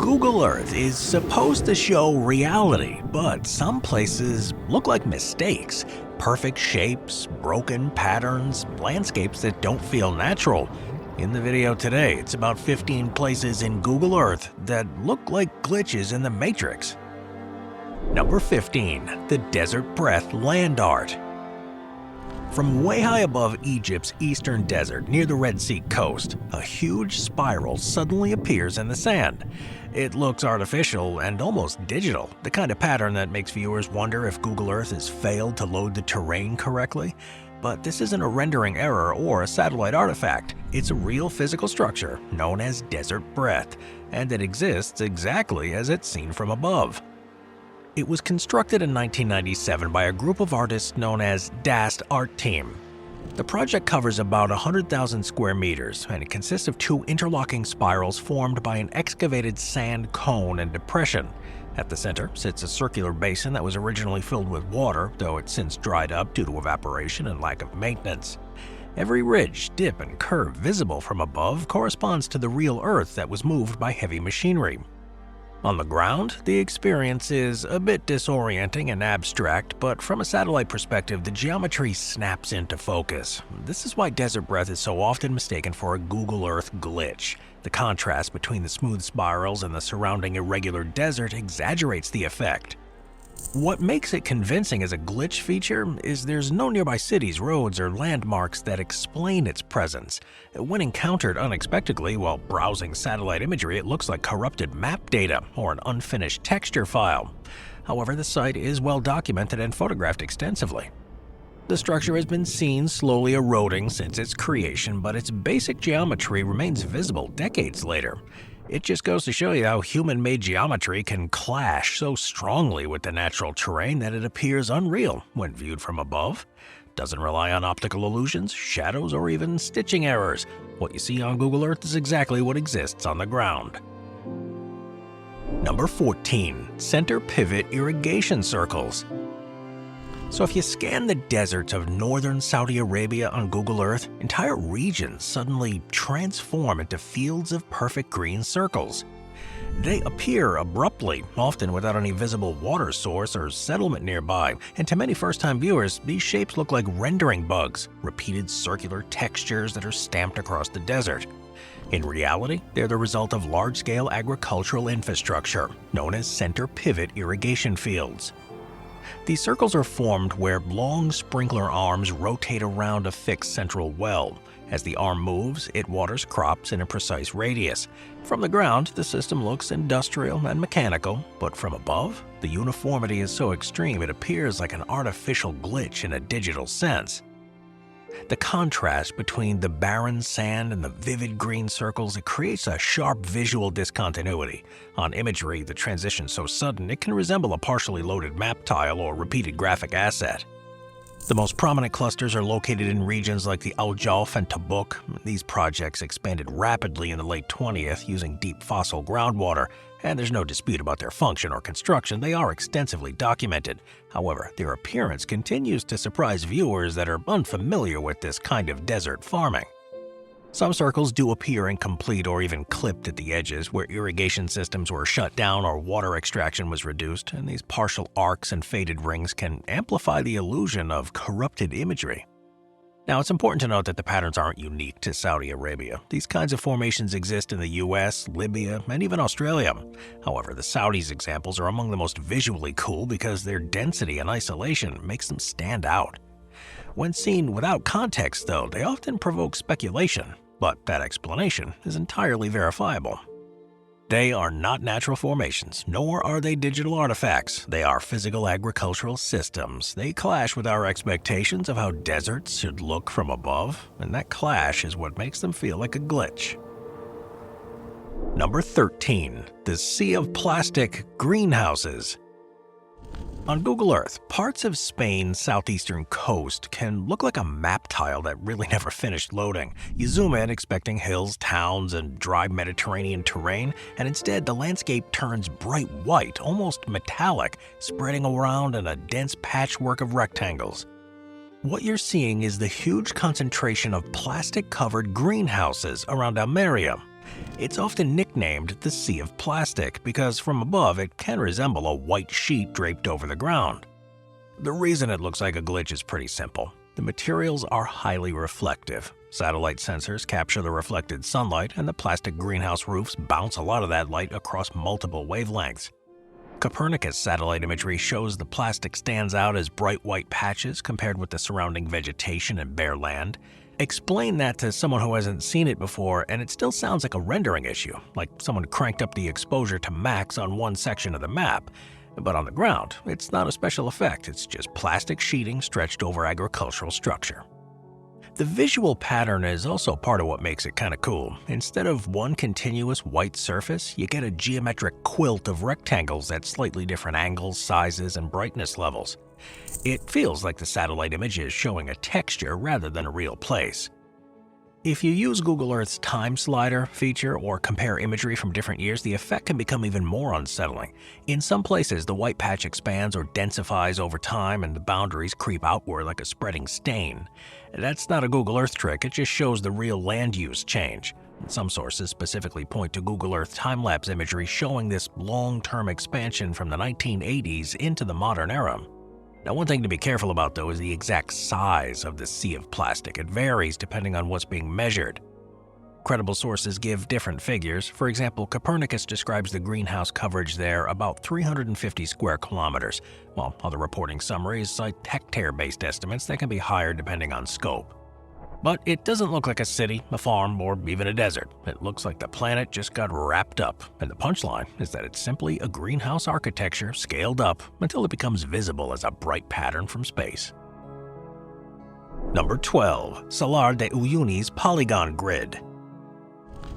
Google Earth is supposed to show reality, but some places look like mistakes. Perfect shapes, broken patterns, landscapes that don't feel natural. In the video today, it's about 15 places in Google Earth that look like glitches in the Matrix. Number 15. The Desert Breath Land Art. From way high above Egypt's eastern desert near the Red Sea coast, a huge spiral suddenly appears in the sand. It looks artificial and almost digital, the kind of pattern that makes viewers wonder if Google Earth has failed to load the terrain correctly. But this isn't a rendering error or a satellite artifact. It's a real physical structure known as desert breath, and it exists exactly as it's seen from above. It was constructed in 1997 by a group of artists known as Dasht Art Team. The project covers about 100,000 square meters, and it consists of two interlocking spirals formed by an excavated sand cone and depression. At the center sits a circular basin that was originally filled with water, though it's since dried up due to evaporation and lack of maintenance. Every ridge, dip, and curve visible from above corresponds to the real Earth that was moved by heavy machinery. On the ground, the experience is a bit disorienting and abstract, but from a satellite perspective, the geometry snaps into focus. This is why desert breath is so often mistaken for a Google Earth glitch. The contrast between the smooth spirals and the surrounding irregular desert exaggerates the effect. What makes it convincing as a glitch feature is there's no nearby cities, roads, or landmarks that explain its presence. When encountered unexpectedly while browsing satellite imagery, it looks like corrupted map data or an unfinished texture file. However, the site is well documented and photographed extensively. The structure has been seen slowly eroding since its creation, but its basic geometry remains visible decades later. It just goes to show you how human-made geometry can clash so strongly with the natural terrain that it appears unreal when viewed from above. Doesn't rely on optical illusions, shadows, or even stitching errors. What you see on Google Earth is exactly what exists on the ground. Number 14. Center Pivot Irrigation Circles. So if you scan the deserts of northern Saudi Arabia on Google Earth, entire regions suddenly transform into fields of perfect green circles. They appear abruptly, often without any visible water source or settlement nearby, and to many first-time viewers, these shapes look like rendering bugs, repeated circular textures that are stamped across the desert. In reality, they're the result of large-scale agricultural infrastructure, known as center pivot irrigation fields. These circles are formed where long sprinkler arms rotate around a fixed central well. As the arm moves, it waters crops in a precise radius. From the ground, the system looks industrial and mechanical, but from above, the uniformity is so extreme it appears like an artificial glitch in a digital sense. The contrast between the barren sand and the vivid green circles, it creates a sharp visual discontinuity. On imagery, the transition's so sudden it can resemble a partially loaded map tile or repeated graphic asset. The most prominent clusters are located in regions like the Al Jalf and Tabuk. These projects expanded rapidly in the late 20th using deep fossil groundwater, and there's no dispute about their function or construction. They are extensively documented. However, their appearance continues to surprise viewers that are unfamiliar with this kind of desert farming. Some circles do appear incomplete or even clipped at the edges where irrigation systems were shut down or water extraction was reduced, and these partial arcs and faded rings can amplify the illusion of corrupted imagery. Now, it's important to note that the patterns aren't unique to Saudi Arabia. These kinds of formations exist in the US, Libya, and even Australia. However, the Saudis' examples are among the most visually cool because their density and isolation makes them stand out. When seen without context, though, they often provoke speculation, but that explanation is entirely verifiable. They are not natural formations, nor are they digital artifacts. They are physical agricultural systems. They clash with our expectations of how deserts should look from above, and that clash is what makes them feel like a glitch. Number 13. The Sea of Plastic Greenhouses. On Google Earth, parts of Spain's southeastern coast can look like a map tile that really never finished loading. You zoom in expecting hills, towns, and dry Mediterranean terrain, and instead the landscape turns bright white, almost metallic, spreading around in a dense patchwork of rectangles. What you're seeing is the huge concentration of plastic-covered greenhouses around Almeria. It's often nicknamed the Sea of Plastic because from above it can resemble a white sheet draped over the ground. The reason it looks like a glitch is pretty simple. The materials are highly reflective. Satellite sensors capture the reflected sunlight, and the plastic greenhouse roofs bounce a lot of that light across multiple wavelengths. Copernicus satellite imagery shows the plastic stands out as bright white patches compared with the surrounding vegetation and bare land. Explain that to someone who hasn't seen it before, and it still sounds like a rendering issue, like someone cranked up the exposure to max on one section of the map. But on the ground, it's not a special effect, it's just plastic sheeting stretched over agricultural structure. The visual pattern is also part of what makes it kinda cool. Instead of one continuous white surface, you get a geometric quilt of rectangles at slightly different angles, sizes, and brightness levels. It feels like the satellite image is showing a texture rather than a real place. If you use Google Earth's time slider feature or compare imagery from different years, the effect can become even more unsettling. In some places, the white patch expands or densifies over time and the boundaries creep outward like a spreading stain. That's not a Google Earth trick, it just shows the real land use change. Some sources specifically point to Google Earth time-lapse imagery showing this long-term expansion from the 1980s into the modern era. Now, one thing to be careful about, though, is the exact size of the sea of plastic. It varies depending on what's being measured. Credible sources give different figures. For example, Copernicus describes the greenhouse coverage there about 350 square kilometers, while other reporting summaries cite hectare-based estimates that can be higher depending on scope. But it doesn't look like a city, a farm, or even a desert. It looks like the planet just got wrapped up, and the punchline is that it's simply a greenhouse architecture scaled up until it becomes visible as a bright pattern from space. Number 12. Salar de Uyuni's Polygon Grid.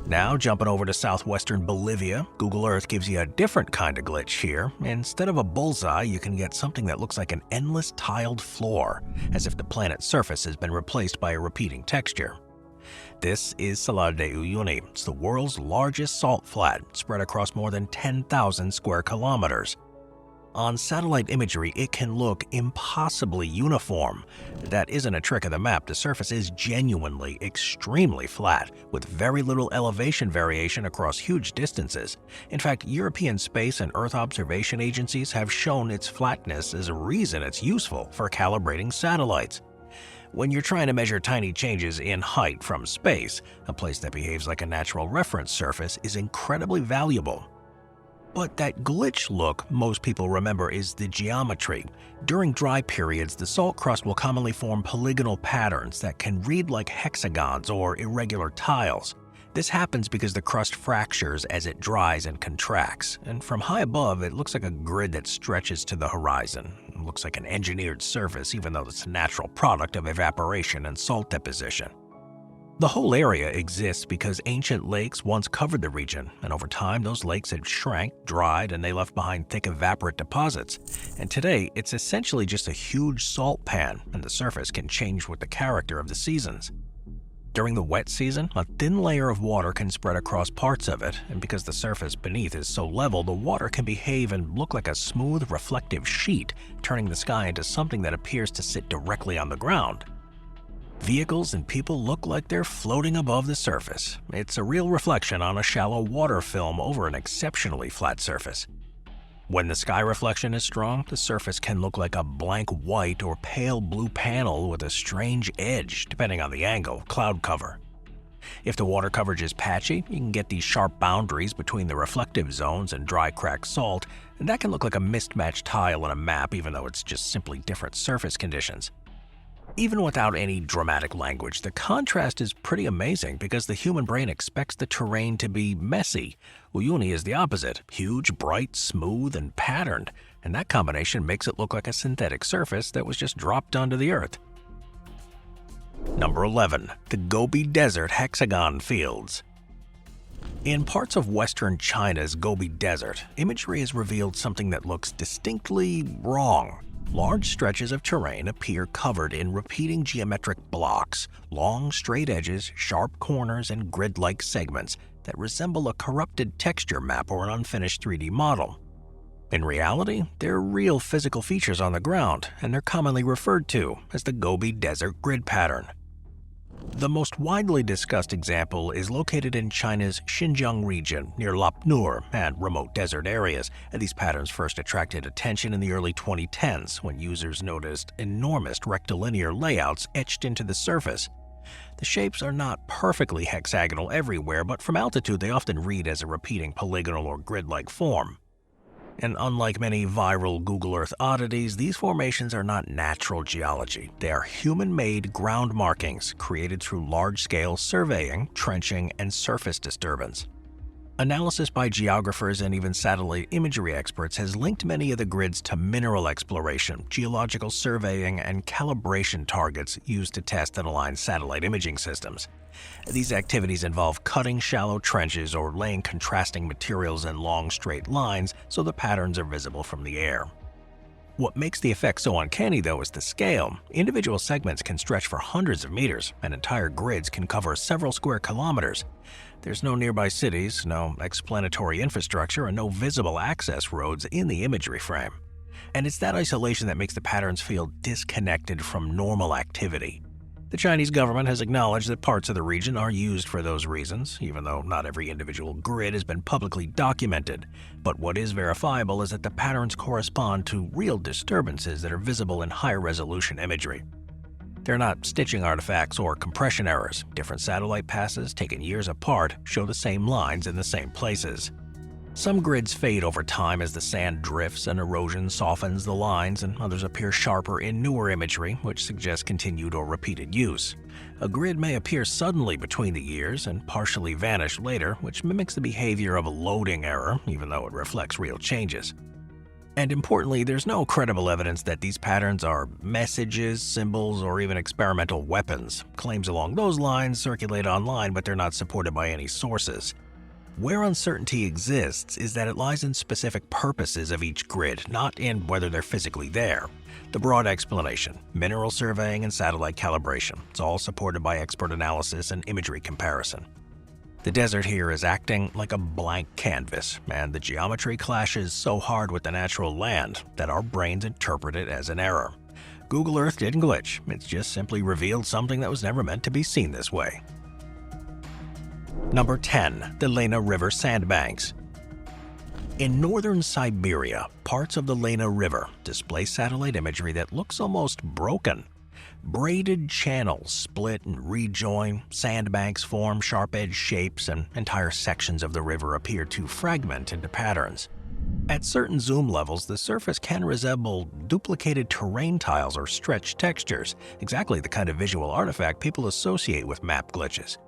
Now, jumping over to southwestern Bolivia, Google Earth gives you a different kind of glitch here. Instead of a bullseye, you can get something that looks like an endless tiled floor, as if the planet's surface has been replaced by a repeating texture. This is Salar de Uyuni. It's the world's largest salt flat, spread across more than 10,000 square kilometers. On satellite imagery, it can look impossibly uniform. That isn't a trick of the map. The surface is genuinely extremely flat, with very little elevation variation across huge distances. In fact, European space and Earth observation agencies have shown its flatness as a reason it's useful for calibrating satellites. When you're trying to measure tiny changes in height from space, a place that behaves like a natural reference surface is incredibly valuable. But that glitch look most people remember is the geometry. During dry periods, the salt crust will commonly form polygonal patterns that can read like hexagons or irregular tiles. This happens because the crust fractures as it dries and contracts, and from high above it looks like a grid that stretches to the horizon. It looks like an engineered surface even though it's a natural product of evaporation and salt deposition. The whole area exists because ancient lakes once covered the region, and over time those lakes had shrank, dried, and they left behind thick evaporate deposits. And today, it's essentially just a huge salt pan, and the surface can change with the character of the seasons. During the wet season, a thin layer of water can spread across parts of it, and because the surface beneath is so level, the water can behave and look like a smooth, reflective sheet, turning the sky into something that appears to sit directly on the ground. Vehicles and people look like they're floating above the surface. It's a real reflection on a shallow water film over an exceptionally flat surface. When the sky reflection is strong, the surface can look like a blank white or pale blue panel with a strange edge, depending on the angle, cloud cover. If the water coverage is patchy, you can get these sharp boundaries between the reflective zones and dry cracked salt, and that can look like a mismatched tile on a map even though it's just simply different surface conditions. Even without any dramatic language, the contrast is pretty amazing because the human brain expects the terrain to be messy. Uyuni is the opposite, huge, bright, smooth, and patterned, and that combination makes it look like a synthetic surface that was just dropped onto the Earth. Number 11. The Gobi Desert Hexagon Fields. In parts of western China's Gobi Desert, imagery has revealed something that looks distinctly wrong. Large stretches of terrain appear covered in repeating geometric blocks, long straight edges, sharp corners, and grid-like segments that resemble a corrupted texture map or an unfinished 3D model. In reality, they're real physical features on the ground, and they're commonly referred to as the Gobi Desert Grid Pattern. The most widely discussed example is located in China's Xinjiang region near Lop Nur and remote desert areas. These patterns first attracted attention in the early 2010s when users noticed enormous rectilinear layouts etched into the surface. The shapes are not perfectly hexagonal everywhere, but from altitude they often read as a repeating polygonal or grid-like form. And unlike many viral Google Earth oddities, these formations are not natural geology. They are human-made ground markings created through large-scale surveying, trenching, and surface disturbance. Analysis by geographers and even satellite imagery experts has linked many of the grids to mineral exploration, geological surveying, and calibration targets used to test and align satellite imaging systems. These activities involve cutting shallow trenches or laying contrasting materials in long, straight lines so the patterns are visible from the air. What makes the effect so uncanny, though, is the scale. Individual segments can stretch for hundreds of meters, and entire grids can cover several square kilometers. There's no nearby cities, no explanatory infrastructure, and no visible access roads in the imagery frame. And it's that isolation that makes the patterns feel disconnected from normal activity. The Chinese government has acknowledged that parts of the region are used for those reasons, even though not every individual grid has been publicly documented. But what is verifiable is that the patterns correspond to real disturbances that are visible in high-resolution imagery. They're not stitching artifacts or compression errors. Different satellite passes, taken years apart, show the same lines in the same places. Some grids fade over time as the sand drifts and erosion softens the lines, and others appear sharper in newer imagery, which suggests continued or repeated use. A grid may appear suddenly between the years and partially vanish later, which mimics the behavior of a loading error, even though it reflects real changes. And importantly, there's no credible evidence that these patterns are messages, symbols, or even experimental weapons. Claims along those lines circulate online, but they're not supported by any sources. Where uncertainty exists is that it lies in specific purposes of each grid, not in whether they're physically there. The broad explanation: mineral surveying and satellite calibration. It's all supported by expert analysis and imagery comparison. The desert here is acting like a blank canvas, and the geometry clashes so hard with the natural land that our brains interpret it as an error. Google Earth didn't glitch, it's just simply revealed something that was never meant to be seen this way. Number 10. The Lena River sandbanks. In northern Siberia, parts of the Lena River display satellite imagery that looks almost broken. Braided channels split and rejoin, sandbanks form sharp-edged shapes, and entire sections of the river appear to fragment into patterns. At certain zoom levels, the surface can resemble duplicated terrain tiles or stretched textures, exactly the kind of visual artifact people associate with map glitches.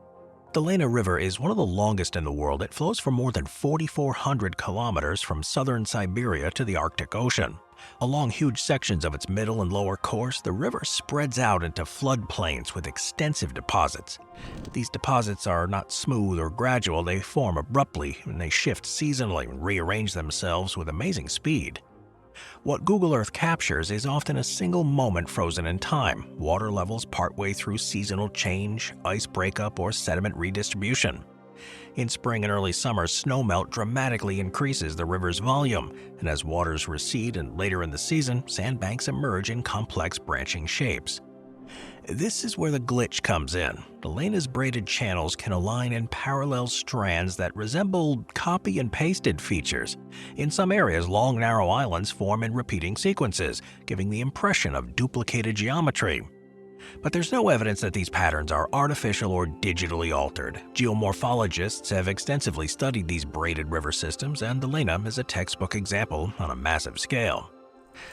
The Lena River is one of the longest in the world. It flows for more than 4,400 kilometers from southern Siberia to the Arctic Ocean. Along huge sections of its middle and lower course, the river spreads out into floodplains with extensive deposits. These deposits are not smooth or gradual. They form abruptly, and they shift seasonally and rearrange themselves with amazing speed. What Google Earth captures is often a single moment frozen in time, water levels partway through seasonal change, ice breakup, or sediment redistribution. In spring and early summer, snowmelt dramatically increases the river's volume, and as waters recede and later in the season, sandbanks emerge in complex branching shapes. This is where the glitch comes in. The Lena's braided channels can align in parallel strands that resemble copy and pasted features. In some areas, long narrow islands form in repeating sequences, giving the impression of duplicated geometry. But there's no evidence that these patterns are artificial or digitally altered. Geomorphologists have extensively studied these braided river systems, and the Lena is a textbook example on a massive scale.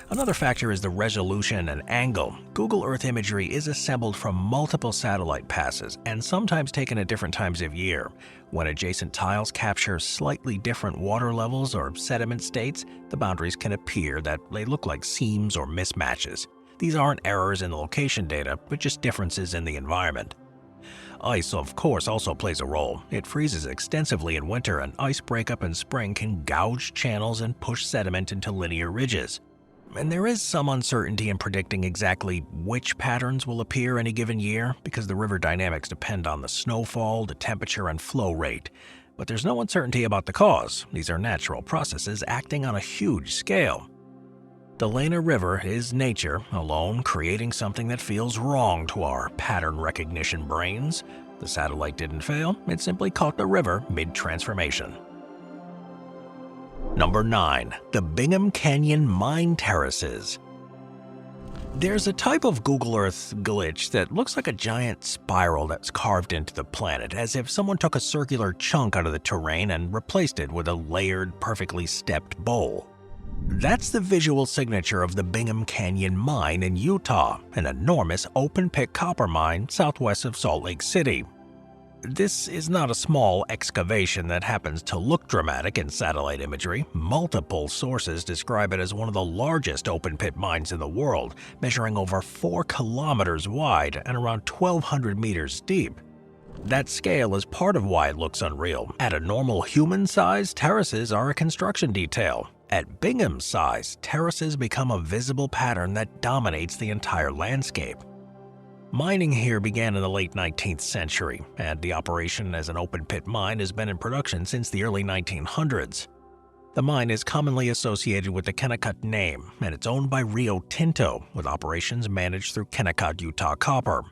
Another factor is the resolution and angle. Google Earth imagery is assembled from multiple satellite passes and sometimes taken at different times of year. When adjacent tiles capture slightly different water levels or sediment states, the boundaries can appear that they look like seams or mismatches. These aren't errors in the location data, but just differences in the environment. Ice, of course, also plays a role. It freezes extensively in winter, and ice breakup in spring can gouge channels and push sediment into linear ridges. And there is some uncertainty in predicting exactly which patterns will appear any given year because the river dynamics depend on the snowfall, the temperature, and flow rate. But there's no uncertainty about the cause. These are natural processes acting on a huge scale. The Lena River is nature, alone creating something that feels wrong to our pattern recognition brains. The satellite didn't fail, it simply caught the river mid-transformation. Number 9. The Bingham Canyon Mine Terraces. There's a type of Google Earth glitch that looks like a giant spiral that's carved into the planet, as if someone took a circular chunk out of the terrain and replaced it with a layered, perfectly stepped bowl. That's the visual signature of the Bingham Canyon Mine in Utah, an enormous open-pit copper mine southwest of Salt Lake City. This is not a small excavation that happens to look dramatic in satellite imagery. Multiple sources describe it as one of the largest open-pit mines in the world, measuring over 4 kilometers wide and around 1,200 meters deep. That scale is part of why it looks unreal. At a normal human size, terraces are a construction detail. At Bingham's size, terraces become a visible pattern that dominates the entire landscape. Mining here began in the late 19th century, and the operation as an open-pit mine has been in production since the early 1900s. The mine is commonly associated with the Kennecott name, and it's owned by Rio Tinto, with operations managed through Kennecott Utah Copper.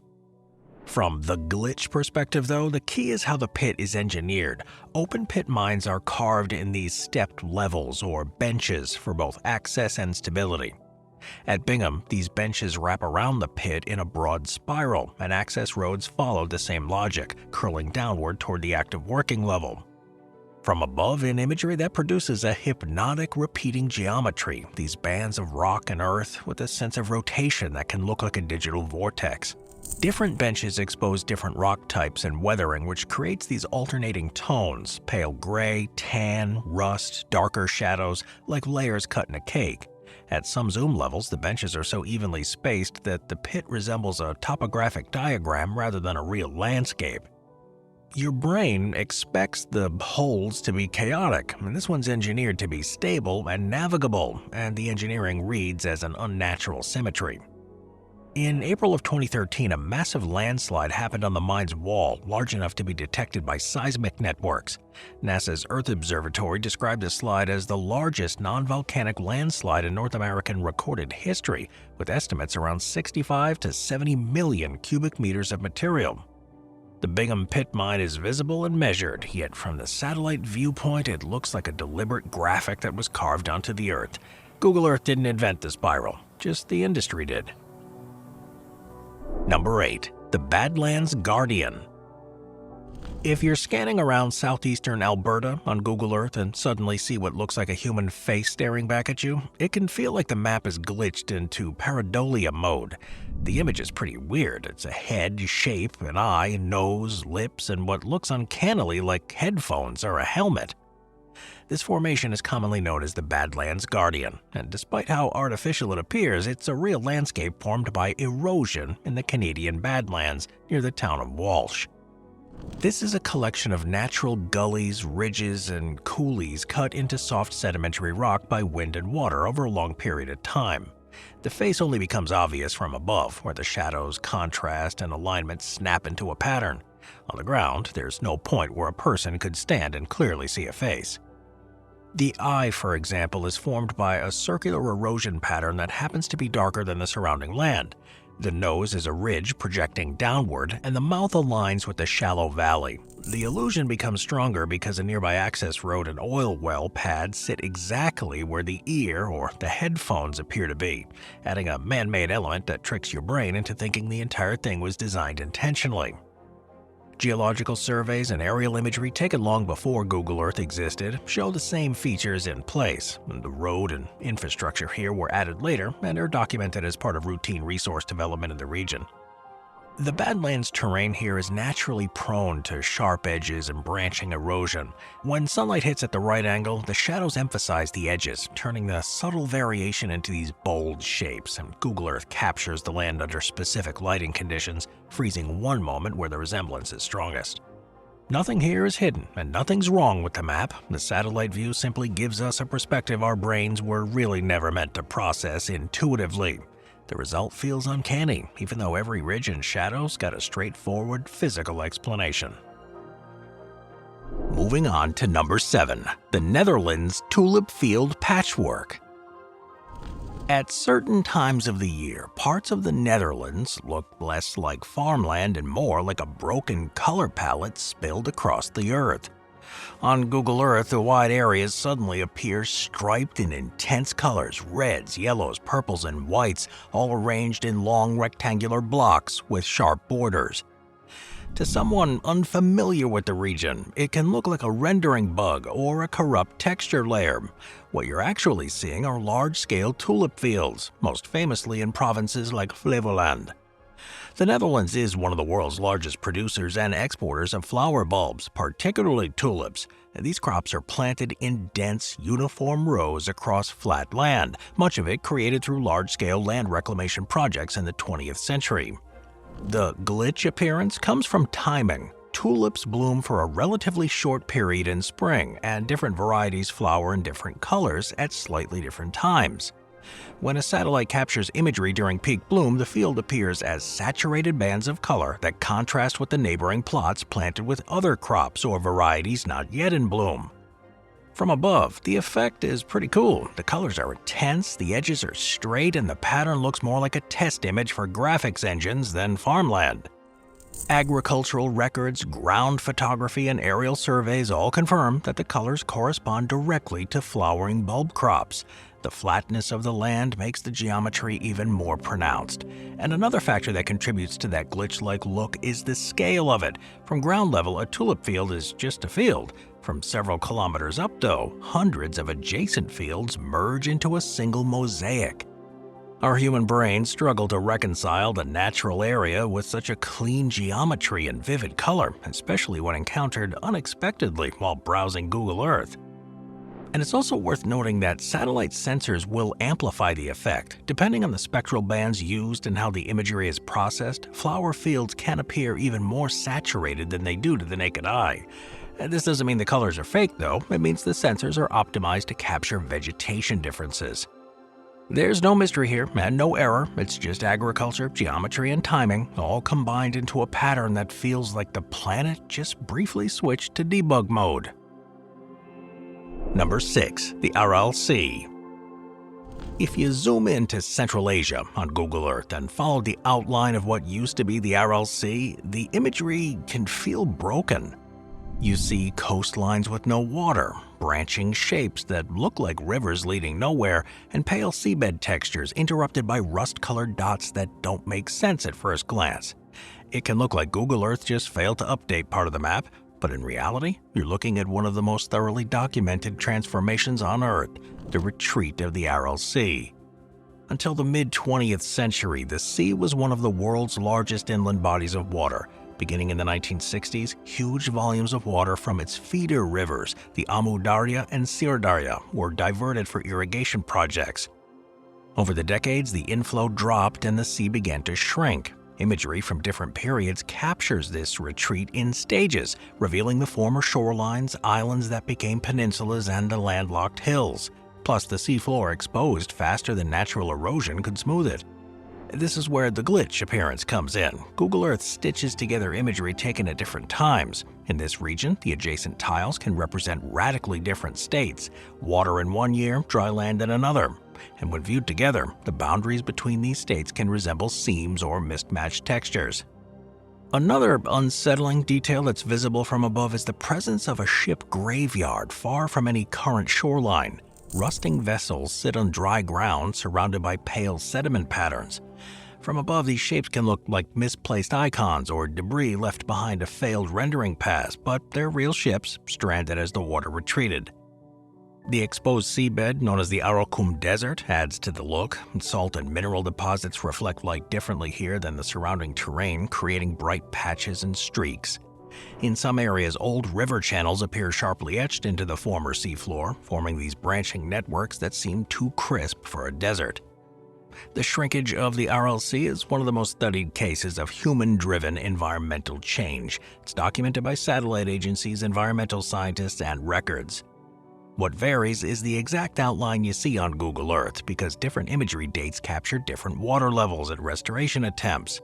From the glitch perspective, though, the key is how the pit is engineered. Open-pit mines are carved in these stepped levels or benches for both access and stability. At Bingham, these benches wrap around the pit in a broad spiral, and access roads follow the same logic, curling downward toward the active working level. From above in imagery, that produces a hypnotic repeating geometry, these bands of rock and earth with a sense of rotation that can look like a digital vortex. Different benches expose different rock types and weathering, which creates these alternating tones, pale gray, tan, rust, darker shadows, like layers cut in a cake. At some zoom levels, the benches are so evenly spaced that the pit resembles a topographic diagram rather than a real landscape. Your brain expects the holes to be chaotic, and this one's engineered to be stable and navigable, and the engineering reads as an unnatural symmetry. In April of 2013, a massive landslide happened on the mine's wall, large enough to be detected by seismic networks. NASA's Earth Observatory described the slide as the largest non-volcanic landslide in North American recorded history, with estimates around 65 to 70 million cubic meters of material. The Bingham pit mine is visible and measured, yet from the satellite viewpoint it looks like a deliberate graphic that was carved onto the Earth. Google Earth didn't invent the spiral, just the industry did. Number 8. The Badlands Guardian. If you're scanning around southeastern Alberta on Google Earth and suddenly see what looks like a human face staring back at you, it can feel like the map is glitched into pareidolia mode. The image is pretty weird. It's a head, shape, an eye, nose, lips, and what looks uncannily like headphones or a helmet. This formation is commonly known as the Badlands Guardian, and despite how artificial it appears, it's a real landscape formed by erosion in the Canadian Badlands near the town of Walsh. This is a collection of natural gullies, ridges, and coulees cut into soft sedimentary rock by wind and water over a long period of time. The face only becomes obvious from above, where the shadows, contrast, and alignment snap into a pattern. On the ground, there's no point where a person could stand and clearly see a face. The eye, for example, is formed by a circular erosion pattern that happens to be darker than the surrounding land. The nose is a ridge projecting downward, and the mouth aligns with the shallow valley. The illusion becomes stronger because a nearby access road and oil well pad sit exactly where the ear or the headphones appear to be, adding a man-made element that tricks your brain into thinking the entire thing was designed intentionally. Geological surveys and aerial imagery taken long before Google Earth existed show the same features in place. The road and infrastructure here were added later and are documented as part of routine resource development in the region. The Badlands terrain here is naturally prone to sharp edges and branching erosion. When sunlight hits at the right angle, the shadows emphasize the edges, turning the subtle variation into these bold shapes, and Google Earth captures the land under specific lighting conditions, freezing one moment where the resemblance is strongest. Nothing here is hidden, and nothing's wrong with the map. The satellite view simply gives us a perspective our brains were really never meant to process intuitively. The result feels uncanny, even though every ridge and shadow's got a straightforward physical explanation. Moving on to number 7, the Netherlands tulip field patchwork. At certain times of the year, parts of the Netherlands look less like farmland and more like a broken color palette spilled across the earth. On Google Earth, the wide areas suddenly appear striped in intense colors: reds, yellows, purples, and whites, all arranged in long rectangular blocks with sharp borders. To someone unfamiliar with the region, it can look like a rendering bug or a corrupt texture layer. What you're actually seeing are large-scale tulip fields, most famously in provinces like Flevoland. The Netherlands is one of the world's largest producers and exporters of flower bulbs, particularly tulips. These crops are planted in dense, uniform rows across flat land, much of it created through large-scale land reclamation projects in the 20th century. The glitch appearance comes from timing. Tulips bloom for a relatively short period in spring, and different varieties flower in different colors at slightly different times. When a satellite captures imagery during peak bloom, the field appears as saturated bands of color that contrast with the neighboring plots planted with other crops or varieties not yet in bloom. From above, the effect is pretty cool. The colors are intense, the edges are straight, and the pattern looks more like a test image for graphics engines than farmland. Agricultural records, ground photography, and aerial surveys all confirm that the colors correspond directly to flowering bulb crops. The flatness of the land makes the geometry even more pronounced. And another factor that contributes to that glitch-like look is the scale of it. From ground level, a tulip field is just a field. From several kilometers up, though, hundreds of adjacent fields merge into a single mosaic. Our human brains struggle to reconcile the natural area with such a clean geometry and vivid color, especially when encountered unexpectedly while browsing Google Earth. And it's also worth noting that satellite sensors will amplify the effect. Depending on the spectral bands used and how the imagery is processed, flower fields can appear even more saturated than they do to the naked eye. This doesn't mean the colors are fake, though. It means the sensors are optimized to capture vegetation differences. There's no mystery here and no error. It's just agriculture, geometry, and timing, all combined into a pattern that feels like the planet just briefly switched to debug mode. Number 6. The Aral Sea. If you zoom into Central Asia on Google Earth and follow the outline of what used to be the Aral Sea, the imagery can feel broken. You see coastlines with no water, branching shapes that look like rivers leading nowhere, and pale seabed textures interrupted by rust-colored dots that don't make sense at first glance. It can look like Google Earth just failed to update part of the map, but in reality, you're looking at one of the most thoroughly documented transformations on Earth, the retreat of the Aral Sea. Until the mid-20th century, the sea was one of the world's largest inland bodies of water. Beginning in the 1960s, huge volumes of water from its feeder rivers, the Amu Darya and Sirdarya, were diverted for irrigation projects. Over the decades, the inflow dropped and the sea began to shrink. Imagery from different periods captures this retreat in stages, revealing the former shorelines, islands that became peninsulas, and the landlocked hills. Plus, the seafloor exposed faster than natural erosion could smooth it. This is where the glitch appearance comes in. Google Earth stitches together imagery taken at different times. In this region, the adjacent tiles can represent radically different states: water in one year, dry land in another. And when viewed together, the boundaries between these states can resemble seams or mismatched textures. Another unsettling detail that's visible from above is the presence of a ship graveyard far from any current shoreline. Rusting vessels sit on dry ground surrounded by pale sediment patterns. From above, these shapes can look like misplaced icons or debris left behind a failed rendering pass, but they're real ships, stranded as the water retreated. The exposed seabed, known as the Arakum Desert, adds to the look. Salt and mineral deposits reflect light differently here than the surrounding terrain, creating bright patches and streaks. In some areas, old river channels appear sharply etched into the former seafloor, forming these branching networks that seem too crisp for a desert. The shrinkage of the Aral Sea is one of the most studied cases of human-driven environmental change. It's documented by satellite agencies, environmental scientists, and records. What varies is the exact outline you see on Google Earth, because different imagery dates capture different water levels and restoration attempts.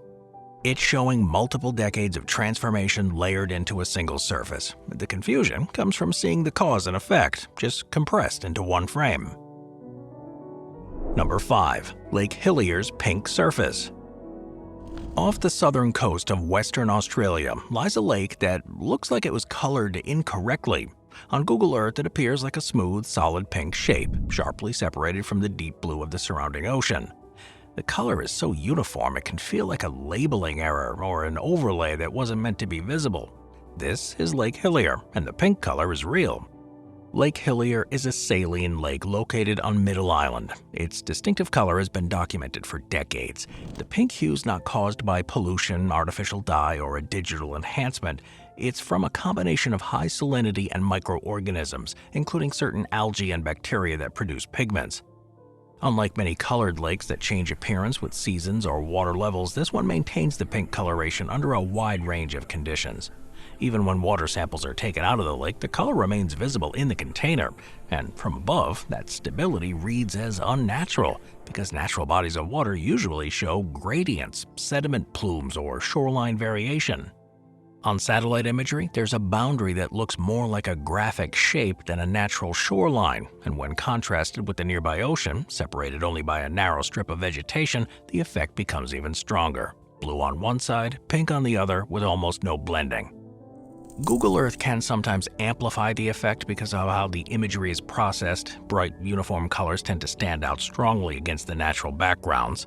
It's showing multiple decades of transformation layered into a single surface. The confusion comes from seeing the cause and effect, just compressed into one frame. Number 5. Lake Hillier's pink surface. Off the southern coast of Western Australia lies a lake that looks like it was colored incorrectly. On Google Earth, it appears like a smooth, solid pink shape, sharply separated from the deep blue of the surrounding ocean. The color is so uniform it can feel like a labeling error or an overlay that wasn't meant to be visible. This is Lake Hillier, and the pink color is real. Lake Hillier is a saline lake located on Middle Island. Its distinctive color has been documented for decades. The pink hue is not caused by pollution, artificial dye, or a digital enhancement. It's from a combination of high salinity and microorganisms, including certain algae and bacteria that produce pigments. Unlike many colored lakes that change appearance with seasons or water levels, this one maintains the pink coloration under a wide range of conditions. Even when water samples are taken out of the lake, the color remains visible in the container, and from above, that stability reads as unnatural, because natural bodies of water usually show gradients, sediment plumes, or shoreline variation. On satellite imagery, there's a boundary that looks more like a graphic shape than a natural shoreline, and when contrasted with the nearby ocean, separated only by a narrow strip of vegetation, the effect becomes even stronger. Blue on one side, pink on the other, with almost no blending. Google Earth can sometimes amplify the effect because of how the imagery is processed. Bright, uniform colors tend to stand out strongly against the natural backgrounds.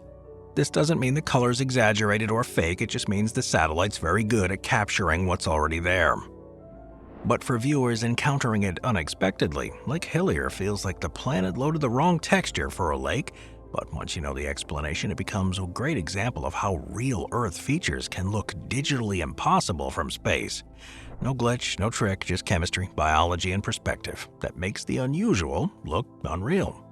This doesn't mean the color is exaggerated or fake, it just means the satellite's very good at capturing what's already there. But for viewers encountering it unexpectedly, Lake Hillier feels like the planet loaded the wrong texture for a lake, but once you know the explanation, it becomes a great example of how real Earth features can look digitally impossible from space. No glitch, no trick, just chemistry, biology, and perspective that makes the unusual look unreal.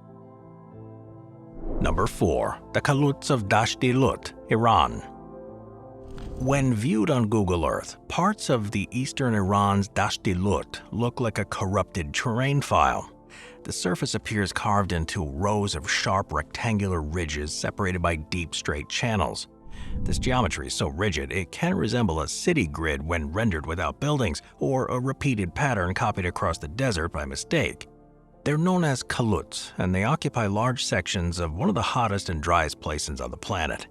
Number 4. The Kaluts of Dasht-e Lut, Iran. When viewed on Google Earth, parts of the eastern Iran's Dasht-e Lut look like a corrupted terrain file. The surface appears carved into rows of sharp rectangular ridges separated by deep straight channels. This geometry is so rigid it can resemble a city grid when rendered without buildings, or a repeated pattern copied across the desert by mistake. They're known as kaluts, and they occupy large sections of one of the hottest and driest places on the planet.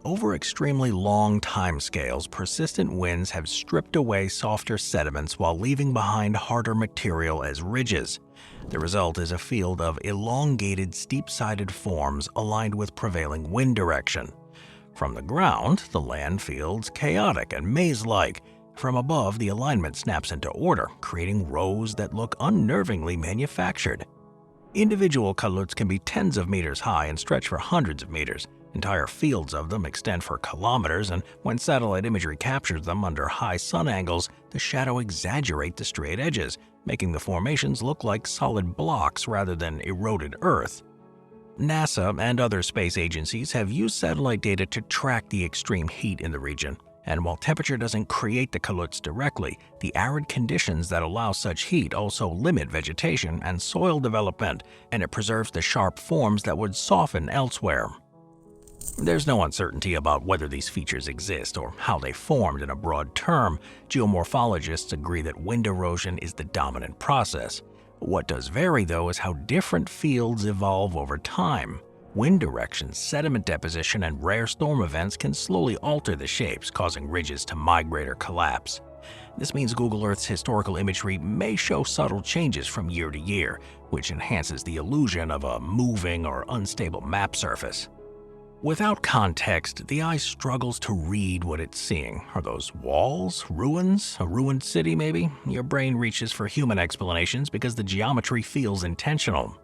Over extremely long timescales, persistent winds have stripped away softer sediments while leaving behind harder material as ridges. The result is a field of elongated, steep-sided forms aligned with prevailing wind direction. From the ground, the land feels chaotic and maze-like. From above, the alignment snaps into order, creating rows that look unnervingly manufactured. Individual kaluts can be tens of meters high and stretch for hundreds of meters. Entire fields of them extend for kilometers, and when satellite imagery captures them under high sun angles, the shadow exaggerates the straight edges, making the formations look like solid blocks rather than eroded earth. NASA and other space agencies have used satellite data to track the extreme heat in the region, and while temperature doesn't create the kaluts directly, the arid conditions that allow such heat also limit vegetation and soil development, and it preserves the sharp forms that would soften elsewhere. There's no uncertainty about whether these features exist or how they formed in a broad term. Geomorphologists agree that wind erosion is the dominant process. What does vary, though, is how different fields evolve over time. Wind direction, sediment deposition, and rare storm events can slowly alter the shapes, causing ridges to migrate or collapse. This means Google Earth's historical imagery may show subtle changes from year to year, which enhances the illusion of a moving or unstable map surface. Without context, the eye struggles to read what it's seeing. Are those walls? Ruins? A ruined city, maybe? Your brain reaches for human explanations because the geometry feels intentional.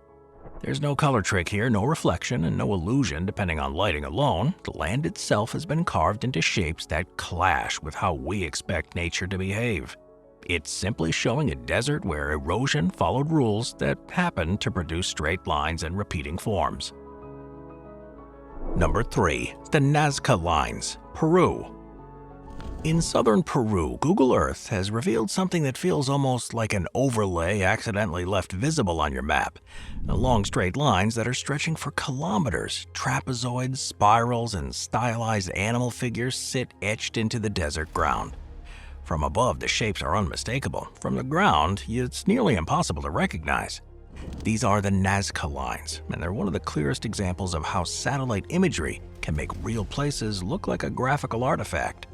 There's no color trick here, no reflection, and no illusion depending on lighting alone. The land itself has been carved into shapes that clash with how we expect nature to behave. It's simply showing a desert where erosion followed rules that happen to produce straight lines and repeating forms. Number 3. The Nazca Lines, Peru. In southern Peru, Google Earth has revealed something that feels almost like an overlay accidentally left visible on your map. Long straight lines that are stretching for kilometers. Trapezoids, spirals, and stylized animal figures sit etched into the desert ground. From above, the shapes are unmistakable. From the ground, it's nearly impossible to recognize. These are the Nazca lines, and they're one of the clearest examples of how satellite imagery can make real places look like a graphical artifact.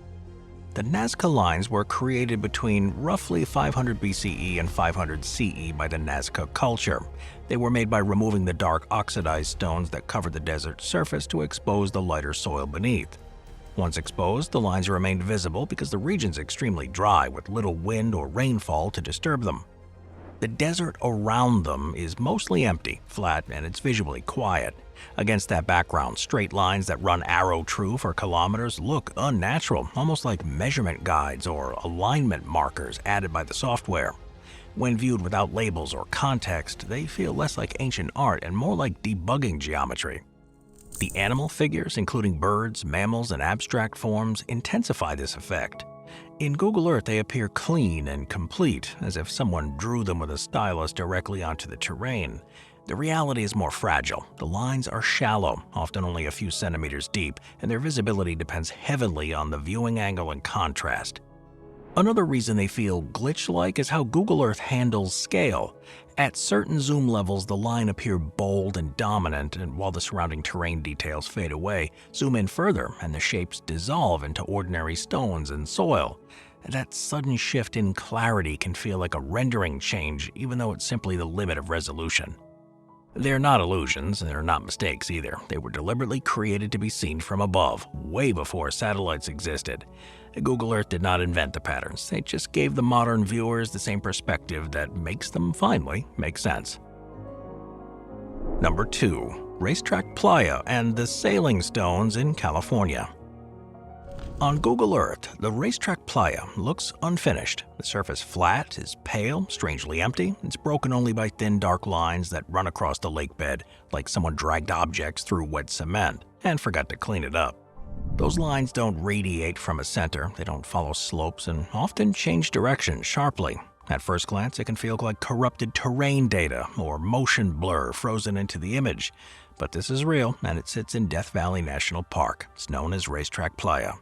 The Nazca lines were created between roughly 500 BCE and 500 CE by the Nazca culture. They were made by removing the dark oxidized stones that covered the desert surface to expose the lighter soil beneath. Once exposed, the lines remained visible because the region's extremely dry with little wind or rainfall to disturb them. The desert around them is mostly empty, flat, and it's visually quiet. Against that background, straight lines that run arrow true for kilometers look unnatural, almost like measurement guides or alignment markers added by the software. When viewed without labels or context, they feel less like ancient art and more like debugging geometry. The animal figures, including birds, mammals, and abstract forms, intensify this effect. In Google Earth, they appear clean and complete, as if someone drew them with a stylus directly onto the terrain. The reality is more fragile. The lines are shallow, often only a few centimeters deep, and their visibility depends heavily on the viewing angle and contrast. Another reason they feel glitch-like is how Google Earth handles scale. At certain zoom levels, the line appears bold and dominant, and while the surrounding terrain details fade away, zoom in further and the shapes dissolve into ordinary stones and soil. That sudden shift in clarity can feel like a rendering change, even though it's simply the limit of resolution. They're not illusions, and they're not mistakes either. They were deliberately created to be seen from above, way before satellites existed. Google Earth did not invent the patterns. They just gave the modern viewers the same perspective that makes them finally make sense. Number 2. Racetrack Playa and the sailing stones in California. On Google Earth, the Racetrack Playa looks unfinished. The surface flat, is pale, strangely empty. It's broken only by thin dark lines that run across the lake bed, like someone dragged objects through wet cement and forgot to clean it up. Those lines don't radiate from a center, they don't follow slopes, and often change direction sharply. At first glance, it can feel like corrupted terrain data or motion blur frozen into the image. But this is real, and it sits in Death Valley National Park. It's known as Racetrack Playa.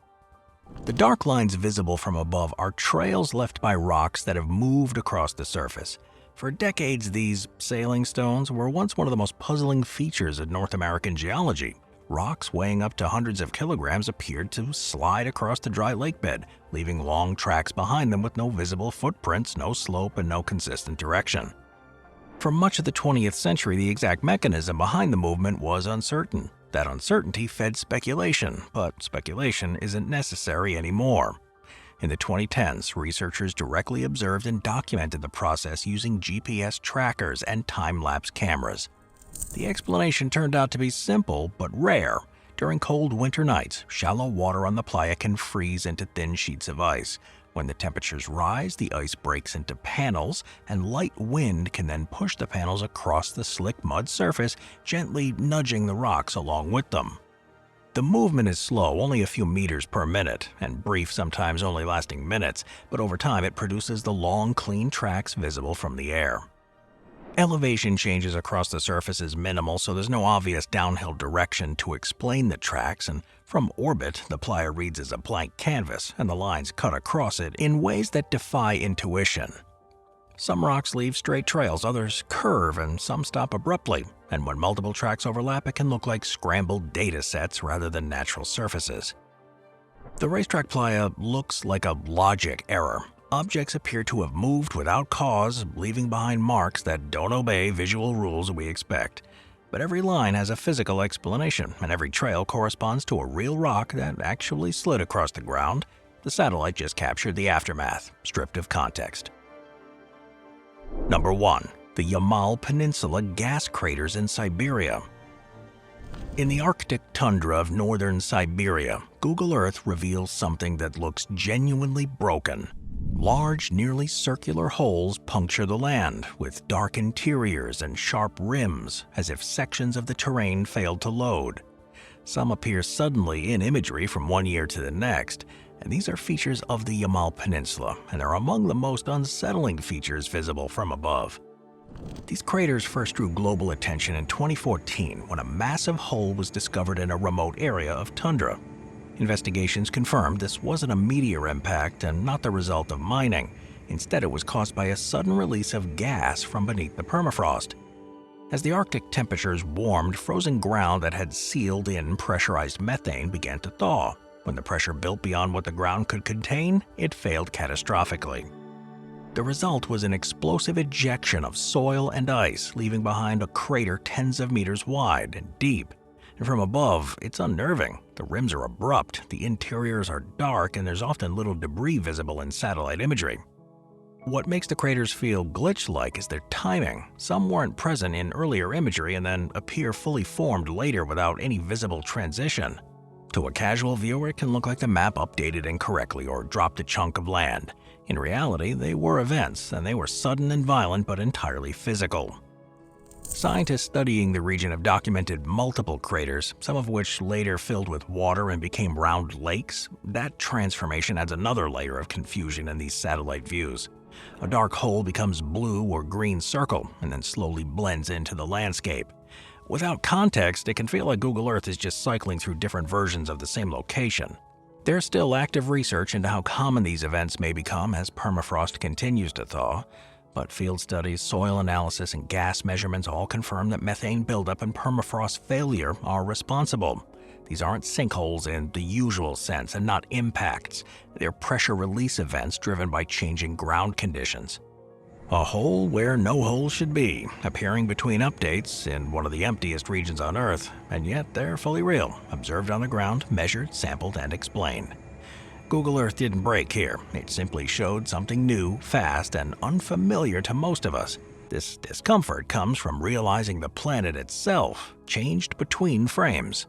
The dark lines visible from above are trails left by rocks that have moved across the surface. For decades, these sailing stones were once one of the most puzzling features of North American geology. Rocks weighing up to hundreds of kilograms appeared to slide across the dry lake bed, leaving long tracks behind them with no visible footprints, no slope, and no consistent direction. For much of the 20th century, the exact mechanism behind the movement was uncertain. That uncertainty fed speculation, but speculation isn't necessary anymore. In the 2010s, researchers directly observed and documented the process using GPS trackers and time-lapse cameras. The explanation turned out to be simple but rare. During cold winter nights, shallow water on the playa can freeze into thin sheets of ice. When the temperatures rise, the ice breaks into panels, and light wind can then push the panels across the slick mud surface, gently nudging the rocks along with them. The movement is slow, only a few meters per minute, and brief, sometimes only lasting minutes, but over time it produces the long, clean tracks visible from the air. Elevation changes across the surface is minimal, so there's no obvious downhill direction to explain the tracks, and from orbit, the playa reads as a blank canvas, and the lines cut across it in ways that defy intuition. Some rocks leave straight trails, others curve, and some stop abruptly, and when multiple tracks overlap, it can look like scrambled data sets rather than natural surfaces. The Racetrack Playa looks like a logic error. Objects appear to have moved without cause, leaving behind marks that don't obey visual rules we expect. But every line has a physical explanation, and every trail corresponds to a real rock that actually slid across the ground. The satellite just captured the aftermath, stripped of context. Number 1. The Yamal Peninsula gas craters in Siberia. In the Arctic tundra of northern Siberia, Google Earth reveals something that looks genuinely broken. Large, nearly circular holes puncture the land, with dark interiors and sharp rims, as if sections of the terrain failed to load. Some appear suddenly in imagery from one year to the next, and these are features of the Yamal Peninsula, and are among the most unsettling features visible from above. These craters first drew global attention in 2014 when a massive hole was discovered in a remote area of tundra. Investigations confirmed this wasn't a meteor impact and not the result of mining. Instead, it was caused by a sudden release of gas from beneath the permafrost. As the Arctic temperatures warmed, frozen ground that had sealed in pressurized methane began to thaw. When the pressure built beyond what the ground could contain, it failed catastrophically. The result was an explosive ejection of soil and ice, leaving behind a crater tens of meters wide and deep. And from above, it's unnerving. The rims are abrupt, the interiors are dark, and there's often little debris visible in satellite imagery. What makes the craters feel glitch-like is their timing. Some weren't present in earlier imagery and then appear fully formed later without any visible transition. To a casual viewer, it can look like the map updated incorrectly or dropped a chunk of land. In reality, they were events, and they were sudden and violent but entirely physical. Scientists studying the region have documented multiple craters, some of which later filled with water and became round lakes. That transformation adds another layer of confusion in these satellite views. A dark hole becomes blue or green circle and then slowly blends into the landscape. Without context, it can feel like Google Earth is just cycling through different versions of the same location. There's still active research into how common these events may become as permafrost continues to thaw, but field studies, soil analysis, and gas measurements all confirm that methane buildup and permafrost failure are responsible. These aren't sinkholes in the usual sense and not impacts. They're pressure release events driven by changing ground conditions. A hole where no hole should be, appearing between updates in one of the emptiest regions on Earth, and yet they're fully real, observed on the ground, measured, sampled, and explained. Google Earth didn't break here. It simply showed something new, fast, and unfamiliar to most of us. This discomfort comes from realizing the planet itself changed between frames.